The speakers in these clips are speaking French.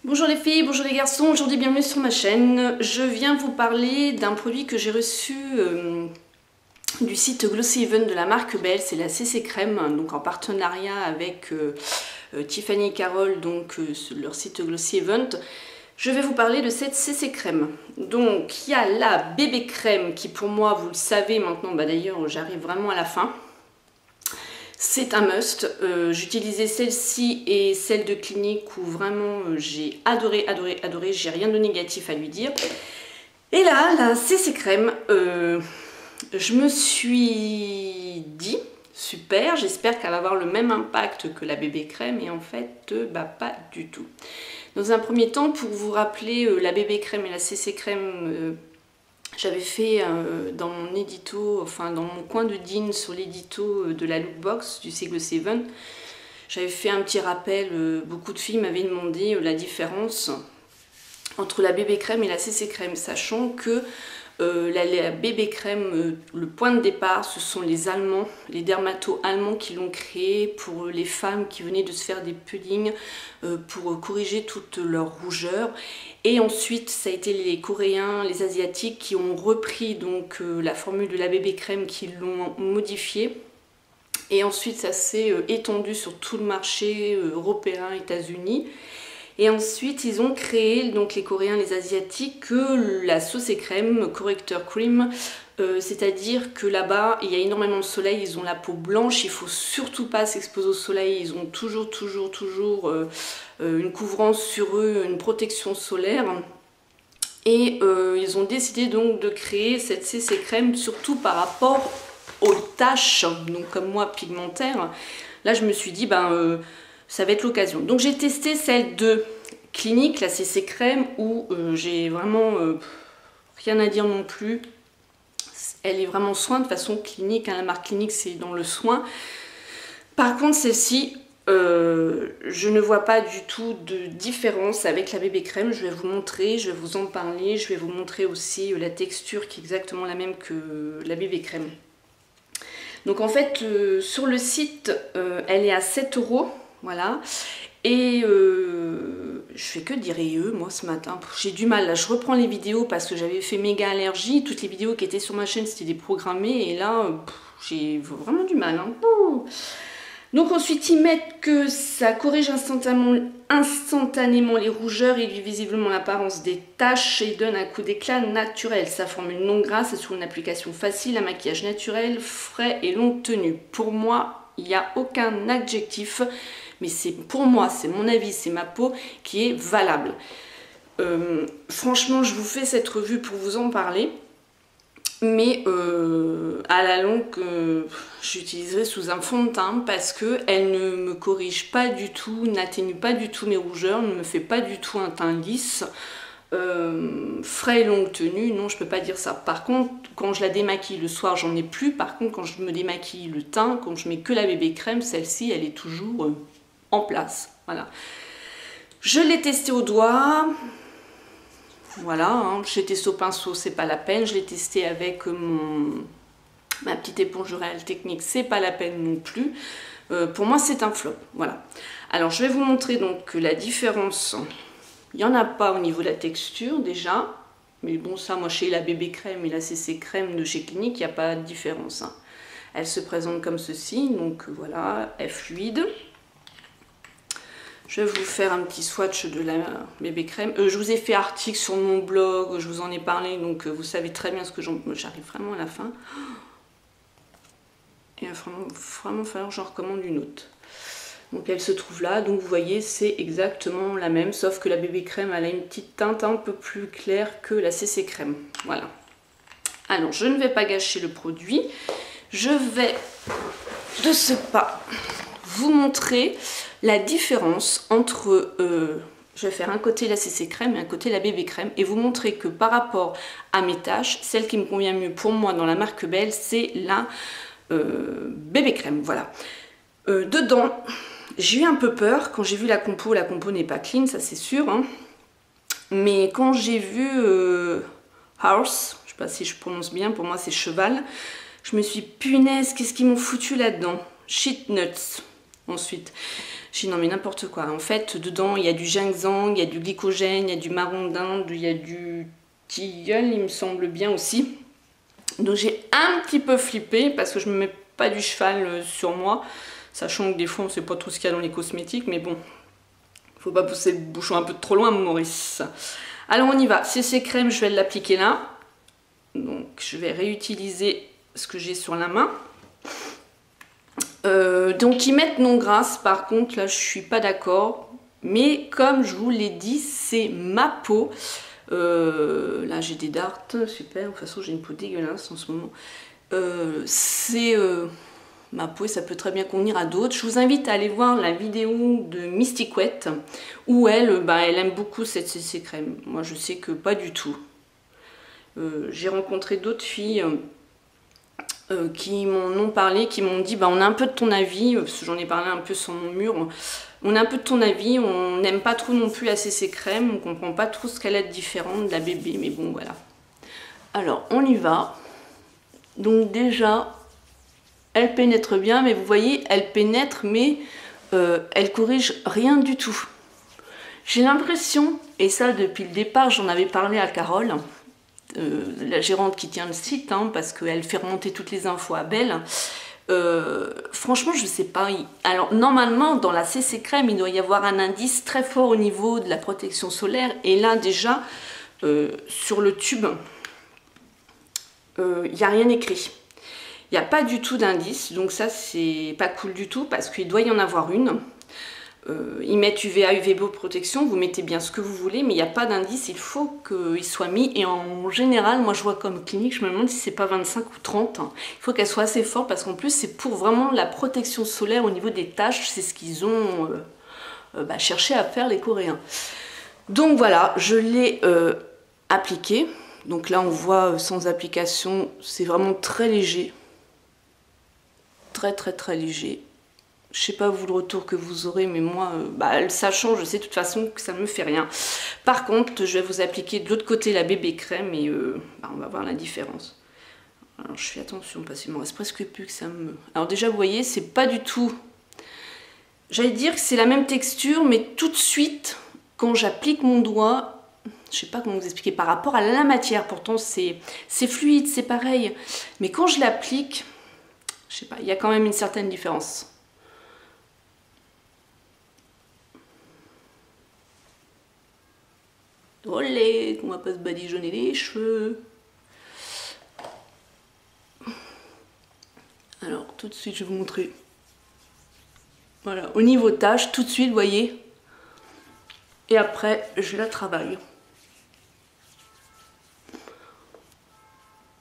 Bonjour les filles, bonjour les garçons, aujourd'hui bienvenue sur ma chaîne. Je viens vous parler d'un produit que j'ai reçu du site Glossy Even de la marque Belle, c'est la CC Crème, donc en partenariat avec Tiffany Carole, donc leur site Glossy Event. Je vais vous parler de cette CC Crème. Donc il y a la bébé crème qui pour moi, vous le savez maintenant, d'ailleurs j'arrive vraiment à la fin. C'est un must. J'utilisais celle-ci et celle de Clinique où vraiment j'ai adoré, j'ai rien de négatif à lui dire. Et là, la CC Crème, je me suis dit, super, j'espère qu'elle va avoir le même impact que la bébé crème et en fait, pas du tout. Dans un premier temps, pour vous rappeler, la bébé crème et la CC Crème, j'avais fait dans mon édito, enfin dans mon coin de jean sur l'édito de la lookbox du Glossy Even, j'avais fait un petit rappel, beaucoup de filles m'avaient demandé la différence entre la bébé crème et la CC Crème, sachant que la bébé crème, le point de départ, ce sont les Allemands, les dermatos allemands qui l'ont créé pour les femmes qui venaient de se faire des puddings pour corriger toute leur rougeur. Et ensuite, ça a été les Coréens, les Asiatiques qui ont repris donc la formule de la bébé crème, qui l'ont modifiée. Et ensuite, ça s'est étendu sur tout le marché européen, États-Unis. Et ensuite, ils ont créé, donc les Coréens, les Asiatiques, la sauce et crème, correcteur cream, c'est-à-dire que là-bas, il y a énormément de soleil, ils ont la peau blanche, il ne faut surtout pas s'exposer au soleil, ils ont toujours une couvrance sur eux, une protection solaire. Et ils ont décidé donc de créer cette CC crème, surtout par rapport aux taches, donc comme moi, pigmentaires. Là, je me suis dit, ça va être l'occasion. Donc j'ai testé celle de Clinique, la CC Crème, où j'ai vraiment rien à dire non plus. Elle est vraiment soin de façon Clinique, hein, la marque Clinique c'est dans le soin. Par contre celle-ci, je ne vois pas du tout de différence avec la bébé crème. Je vais vous montrer, je vais vous en parler, je vais vous montrer aussi la texture qui est exactement la même que la bébé crème. Donc en fait sur le site elle est à 7 €. Voilà, et je fais que dire moi ce matin, j'ai du mal, là je reprends les vidéos parce que j'avais fait méga allergie, toutes les vidéos qui étaient sur ma chaîne c'était déprogrammées et là j'ai vraiment du mal, hein. Donc ensuite ils mettent que ça corrige instantanément les rougeurs, réduit visiblement l'apparence des taches et donne un coup d'éclat naturel. Sa formule non grasse est sur une application facile, un maquillage naturel, frais et longue tenue. Pour moi, il n'y a aucun adjectif, mais c'est pour moi, c'est mon avis, c'est ma peau qui est valable. Franchement, je vous fais cette revue pour vous en parler, mais à la longue, j'utiliserai sous un fond de teint parce qu'elle ne me corrige pas du tout, n'atténue pas du tout mes rougeurs, ne me fait pas du tout un teint lisse. Frais et longue tenue, non, je peux pas dire ça. Par contre, quand je la démaquille le soir, j'en ai plus. Par contre, quand je me démaquille le teint, quand je mets que la bébé crème, celle-ci, elle est toujours en place. Voilà. Je l'ai testé au doigt. Voilà, hein. J'ai testé au pinceau, c'est pas la peine. Je l'ai testé avec ma petite éponge Real Technique, c'est pas la peine non plus. Pour moi, c'est un flop. Voilà. Alors, je vais vous montrer donc la différence. Il n'y en a pas au niveau de la texture déjà, mais bon ça moi chez la bébé crème et la CC crème de chez Clinique, il n'y a pas de différence, hein. Elle se présente comme ceci, donc voilà, elle est fluide. Je vais vous faire un petit swatch de la bébé crème. Je vous ai fait article sur mon blog, je vous en ai parlé, donc vous savez très bien ce que j'arrive vraiment à la fin. Et il va vraiment falloir que j'en recommande une autre. Donc elle se trouve là, donc vous voyez c'est exactement la même, sauf que la bébé crème elle a une petite teinte un peu plus claire que la CC crème. Voilà. Alors je ne vais pas gâcher le produit, je vais de ce pas vous montrer la différence entre, je vais faire un côté la CC crème et un côté la bébé crème et vous montrer que par rapport à mes taches, celle qui me convient mieux pour moi dans la marque Belle, c'est la bébé crème. Voilà. Dedans, j'ai eu un peu peur quand j'ai vu la compo n'est pas clean, ça c'est sûr, hein. Mais quand j'ai vu Horse, je sais pas si je prononce bien, pour moi c'est cheval, je me suis dit, punaise, qu'est-ce qu'ils m'ont foutu là-dedans? Shit nuts. Ensuite, J'ai non mais n'importe quoi. En fait, dedans, il y a du ginseng, il y a du glycogène, il y a du marron d'Inde, il y a du tilleul, il me semble bien aussi. Donc j'ai un petit peu flippé parce que je me mets pas du cheval sur moi, sachant que des fois on sait pas tout ce qu'il y a dans les cosmétiques, mais bon, faut pas pousser le bouchon un peu trop loin, Maurice. Alors on y va. CC crème, je vais l'appliquer là. Donc je vais réutiliser ce que j'ai sur la main. Donc ils mettent non grasse, par contre là je suis pas d'accord, mais comme je vous l'ai dit, c'est ma peau. Là j'ai des dards, super, de toute façon j'ai une peau dégueulasse en ce moment. C'est ma peau et ça peut très bien convenir à d'autres. Je vous invite à aller voir la vidéo de Mystic Wet où elle aime beaucoup cette CC crème. Moi je sais que pas du tout. J'ai rencontré d'autres filles qui m'en ont parlé, qui m'ont dit on a un peu de ton avis, parce que j'en ai parlé un peu sur mon mur, on a un peu de ton avis, on n'aime pas trop non plus la CC crème, on comprend pas trop ce qu'elle a de différent de la bébé, mais bon voilà. Alors on y va. Donc déjà, elle pénètre bien, mais vous voyez, elle pénètre, mais elle corrige rien du tout. J'ai l'impression, et ça depuis le départ, j'en avais parlé à Carole, la gérante qui tient le site, parce qu'elle fait remonter toutes les infos à Belle. Franchement, je sais pas. Alors, normalement, dans la CC crème, il doit y avoir un indice très fort au niveau de la protection solaire. Et là, déjà, sur le tube, il n'y a rien écrit. Il n'y a pas du tout d'indice. Donc ça, c'est pas cool du tout parce qu'il doit y en avoir une. Ils mettent UVA, UVB protection, vous mettez bien ce que vous voulez, mais il n'y a pas d'indice, il faut qu'il soit mis. Et en général, moi je vois comme clinique, je me demande si c'est pas 25 ou 30. Il faut qu'elle soit assez forte parce qu'en plus c'est pour vraiment la protection solaire au niveau des taches, c'est ce qu'ils ont cherché à faire les Coréens. Donc voilà, je l'ai appliqué. Donc là on voit sans application, c'est vraiment très léger. Très très très léger. Je sais pas vous le retour que vous aurez, mais moi, sachant, je sais de toute façon que ça ne me fait rien. Par contre, je vais vous appliquer de l'autre côté la bébé crème et on va voir la différence. Alors je fais attention parce qu'il m'en reste presque plus que ça me... Alors déjà, vous voyez, c'est pas du tout... J'allais dire que c'est la même texture, mais tout de suite, quand j'applique mon doigt, je sais pas comment vous expliquer, par rapport à la matière, pourtant c'est fluide, c'est pareil. Mais quand je l'applique, je sais pas, il y a quand même une certaine différence. Olé, qu'on va pas se badigeonner les cheveux. Alors, tout de suite, je vais vous montrer. Voilà, au niveau tache, tout de suite, vous voyez. Et après, je la travaille.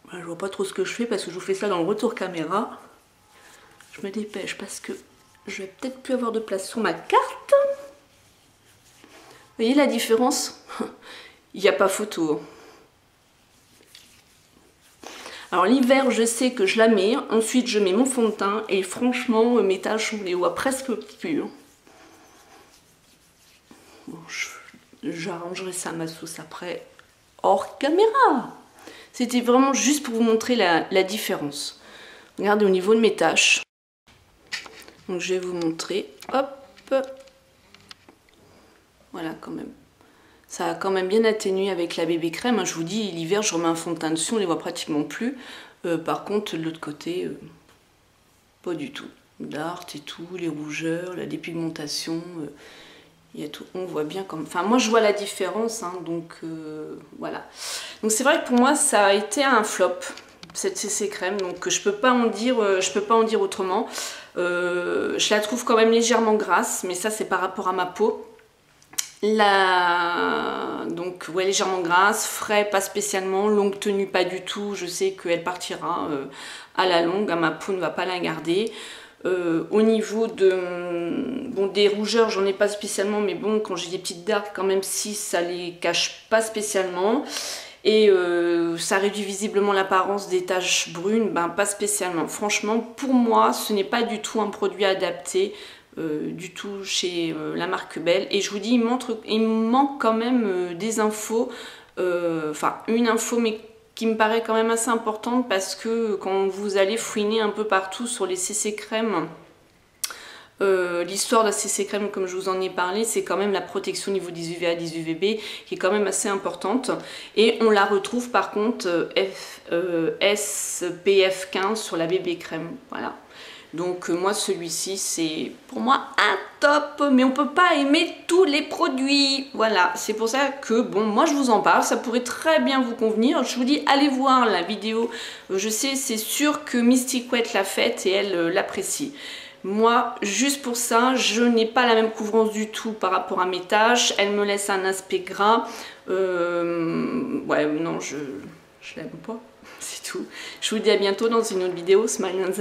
Voilà, je vois pas trop ce que je fais parce que je vous fais ça dans le retour caméra. Je me dépêche parce que je vais peut-être plus avoir de place sur ma carte. Vous voyez la différence? Il n'y a pas photo. Alors l'hiver, je sais que je la mets. Ensuite, je mets mon fond de teint. Et franchement, mes taches, on les voit presque plus. Bon, j'arrangerai ça à ma sauce après, hors caméra. C'était vraiment juste pour vous montrer la différence. Regardez au niveau de mes taches. Donc je vais vous montrer. Hop. Voilà quand même. Ça a quand même bien atténué avec la bébé crème. Je vous dis, l'hiver, je remets un fond de teint dessus, on les voit pratiquement plus. Par contre, de l'autre côté, pas du tout. Darts et tout, les rougeurs, la dépigmentation, il y a tout. On voit bien comme... Enfin, moi, je vois la différence, donc voilà. Donc c'est vrai que pour moi, ça a été un flop, cette CC crème. Donc je peux pas en dire autrement. Je la trouve quand même légèrement grasse, mais ça, c'est par rapport à ma peau. Donc ouais, légèrement grasse, frais pas spécialement, longue tenue pas du tout, je sais qu'elle partira à la longue, ma peau ne va pas la garder. Au niveau des rougeurs, j'en ai pas spécialement, mais bon, quand j'ai des petites dards, quand même, si ça les cache pas spécialement. Et ça réduit visiblement l'apparence des taches brunes, pas spécialement. Franchement, pour moi, ce n'est pas du tout un produit adapté du tout chez la marque Belle. Et je vous dis, il manque quand même des infos, enfin une info, mais qui me paraît quand même assez importante, parce que quand vous allez fouiner un peu partout sur les CC crèmes, L'histoire de la CC crème, comme je vous en ai parlé, c'est quand même la protection au niveau des UVA, des UVB, qui est quand même assez importante. Et on la retrouve par contre SPF 15 sur la bébé crème. Voilà. Donc moi celui-ci c'est pour moi un top, mais on peut pas aimer tous les produits. Voilà, c'est pour ça que bon, moi je vous en parle, ça pourrait très bien vous convenir. Je vous dis allez voir la vidéo, je sais, c'est sûr que Mystic Wet l'a faite et elle l'apprécie. Moi, juste pour ça, je n'ai pas la même couvrance du tout par rapport à mes taches. Elle me laisse un aspect gras. Ouais, non, je l'aime pas. C'est tout. Je vous dis à bientôt dans une autre vidéo. Smile and